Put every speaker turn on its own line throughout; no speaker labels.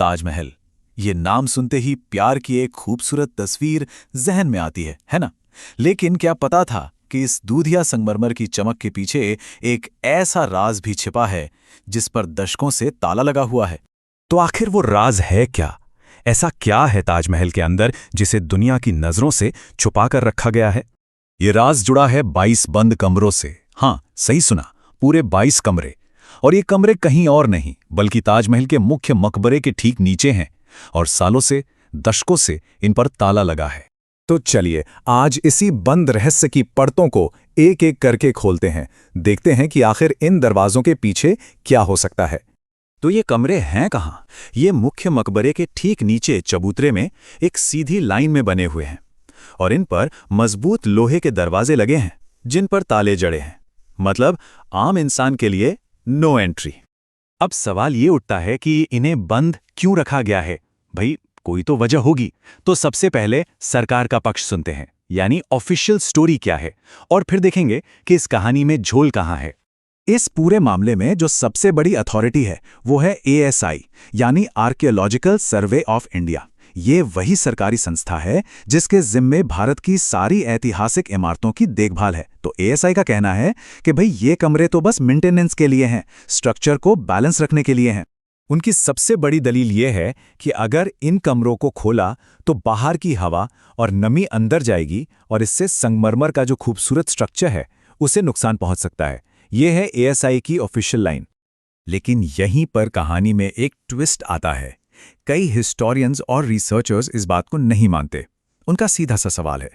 ताजमहल। ये नाम सुनते ही प्यार की एक खूबसूरत तस्वीर जहन में आती है ना? लेकिन क्या पता था कि इस दूधिया संगमरमर की चमक के पीछे एक ऐसा राज भी छिपा है जिस पर दशकों से ताला लगा हुआ है।
तो आखिर वो राज है क्या? ऐसा क्या है ताजमहल के अंदर जिसे दुनिया की नजरों से छुपा कर रखा गया है?
ये राज जुड़ा है 22 बंद कमरों से। हाँ, सही सुना, पूरे 22 कमरे। और ये कमरे कहीं और नहीं बल्कि ताजमहल के मुख्य मकबरे के ठीक नीचे हैं और सालों से, दशकों से इन पर ताला लगा है।
तो चलिए आज इसी बंद रहस्य की परतों को एक एक करके खोलते हैं, देखते हैं कि आखिर इन दरवाजों के पीछे क्या हो सकता है।
तो ये कमरे हैं कहाँ? ये मुख्य मकबरे के ठीक नीचे चबूतरे में एक सीधी लाइन में बने हुए हैं और इन पर मजबूत लोहे के दरवाजे लगे हैं जिन पर ताले जड़े हैं। मतलब आम इंसान के लिए नो एंट्री। अब सवाल ये उठता है कि इन्हें बंद क्यों रखा गया है? भाई कोई तो वजह होगी। तो सबसे पहले सरकार का पक्ष सुनते हैं, यानी ऑफिशियल स्टोरी क्या है, और फिर देखेंगे कि इस कहानी में झोल कहाँ है।
इस पूरे मामले में जो सबसे बड़ी अथॉरिटी है वो है ASI, यानी आर्कियोलॉजिकल सर्वे ऑफ इंडिया। ये वही सरकारी संस्था है जिसके जिम्मे भारत की सारी ऐतिहासिक इमारतों की देखभाल है। तो ASI का कहना है कि भाई ये कमरे तो बस मेंटेनेंस के लिए हैं, स्ट्रक्चर को बैलेंस रखने के लिए हैं।
उनकी सबसे बड़ी दलील ये है कि अगर इन कमरों को खोला तो बाहर की हवा और नमी अंदर जाएगी और इससे संगमरमर का जो खूबसूरत स्ट्रक्चर है उसे नुकसान पहुंच सकता है। ये है ASI की ऑफिशियल लाइन। लेकिन यहीं पर कहानी में एक ट्विस्ट आता है। कई हिस्टोरियंस और रिसर्चर्स इस बात को नहीं मानते। उनका सीधा सा सवाल है,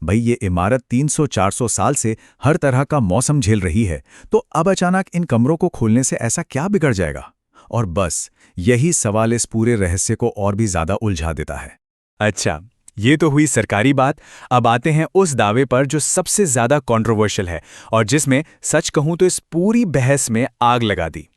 भाई ये इमारत 300-400 साल से हर तरह का मौसम झेल रही है, तो अब अचानक इन कमरों को खोलने से ऐसा क्या बिगड़ जाएगा? और बस यही सवाल इस पूरे रहस्य को और भी ज्यादा उलझा देता है।
अच्छा, ये तो हुई सरकारी बात। अब आते हैं उस दावे पर जो सबसे ज्यादा कंट्रोवर्शियल है और जिसमें सच कहूं तो इस पूरी बहस में आग लगा दी।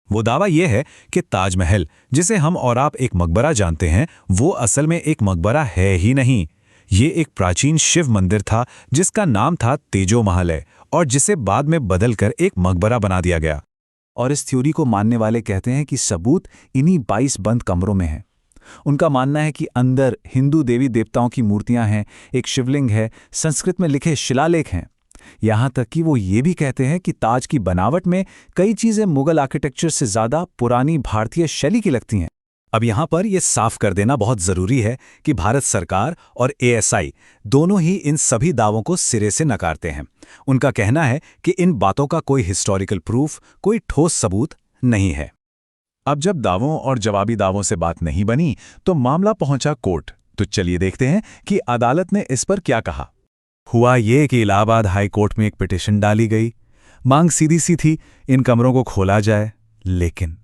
वो दावा यह है कि ताजमहल, जिसे हम और आप एक मकबरा जानते हैं, वो असल में एक मकबरा है ही नहीं। ये एक प्राचीन शिव मंदिर था जिसका नाम था तेजो महल और जिसे बाद में बदलकर एक मकबरा बना दिया गया। और इस थ्योरी को मानने वाले कहते हैं कि सबूत इन्हीं 22 बंद कमरों में है। उनका मानना है कि अंदर हिंदू देवी देवताओं की मूर्तियां हैं, एक शिवलिंग है, संस्कृत में लिखे शिलालेख हैं। यहां तक कि वो ये भी कहते हैं कि ताज की बनावट में कई चीजें मुगल आर्किटेक्चर से ज्यादा पुरानी भारतीय शैली की लगती हैं। अब यहां पर यह साफ कर देना बहुत जरूरी है कि भारत सरकार और ASI दोनों ही इन सभी दावों को सिरे से नकारते हैं। उनका कहना है कि इन बातों का कोई हिस्टोरिकल प्रूफ, कोई ठोस सबूत नहीं है। अब जब दावों और जवाबी दावों से बात नहीं बनी तो मामला पहुंचा कोर्ट। तो चलिए देखते हैं कि अदालत ने इस पर क्या कहा। हुआ ये कि इलाहाबाद हाई कोर्ट में एक पिटीशन डाली गई। मांग सीधी सी थी, इन कमरों को खोला जाए। लेकिन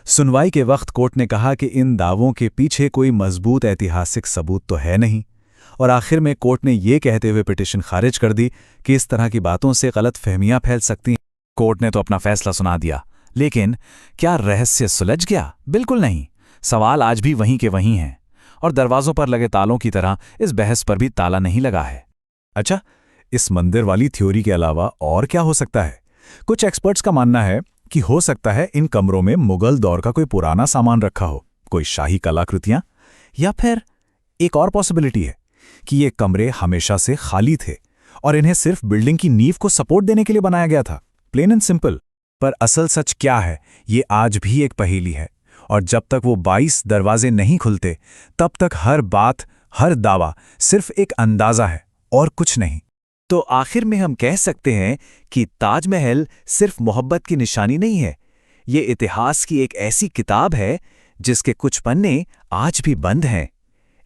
सुनवाई के वक्त कोर्ट ने कहा कि इन दावों के पीछे कोई मजबूत ऐतिहासिक सबूत तो है नहीं। और आखिर में कोर्ट ने ये कहते हुए पिटीशन खारिज कर दी कि इस तरह की बातों से गलत फहमियां फैल सकती हैं। कोर्ट ने तो अपना फैसला सुना दिया, लेकिन क्या रहस्य सुलझ गया? बिल्कुल नहीं। सवाल आज भी वहीं के वहीं हैं और दरवाजों पर लगे तालों की तरह इस बहस पर भी ताला नहीं लगा है। अच्छा, इस मंदिर वाली थ्योरी के अलावा और क्या हो सकता है? कुछ एक्सपर्ट्स का मानना है कि हो सकता है इन कमरों में मुगल दौर का कोई पुराना सामान रखा हो, कोई शाही कलाकृतियां, या फिर एक और पॉसिबिलिटी है कि ये कमरे हमेशा से खाली थे और इन्हें सिर्फ बिल्डिंग की नींव को सपोर्ट देने के लिए बनाया गया था। Plain and simple. पर असल सच क्या है, ये आज भी एक पहेली है और जब तक वो 22 दरवाजे नहीं खुलते तब तक हर बात, हर दावा सिर्फ एक अंदाजा है और कुछ नहीं। तो आखिर में हम कह सकते हैं कि ताजमहल सिर्फ मोहब्बत की निशानी नहीं है, ये इतिहास की एक ऐसी किताब है जिसके कुछ पन्ने आज भी बंद हैं।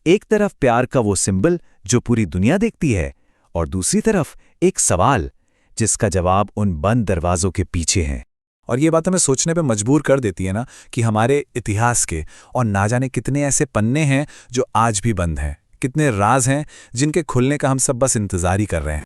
एक तरफ प्यार का वो सिंबल जो पूरी दुनिया देखती है और दूसरी तरफ एक सवाल जिसका जवाब उन बंद दरवाजों के पीछे है। और ये बात हमें सोचने पे मजबूर कर देती है ना कि हमारे इतिहास के और ना जाने कितने ऐसे पन्ने हैं जो आज भी बंद हैं, कितने राज हैं जिनके खुलने का हम सब बस इंतजार ही कर रहे हैं।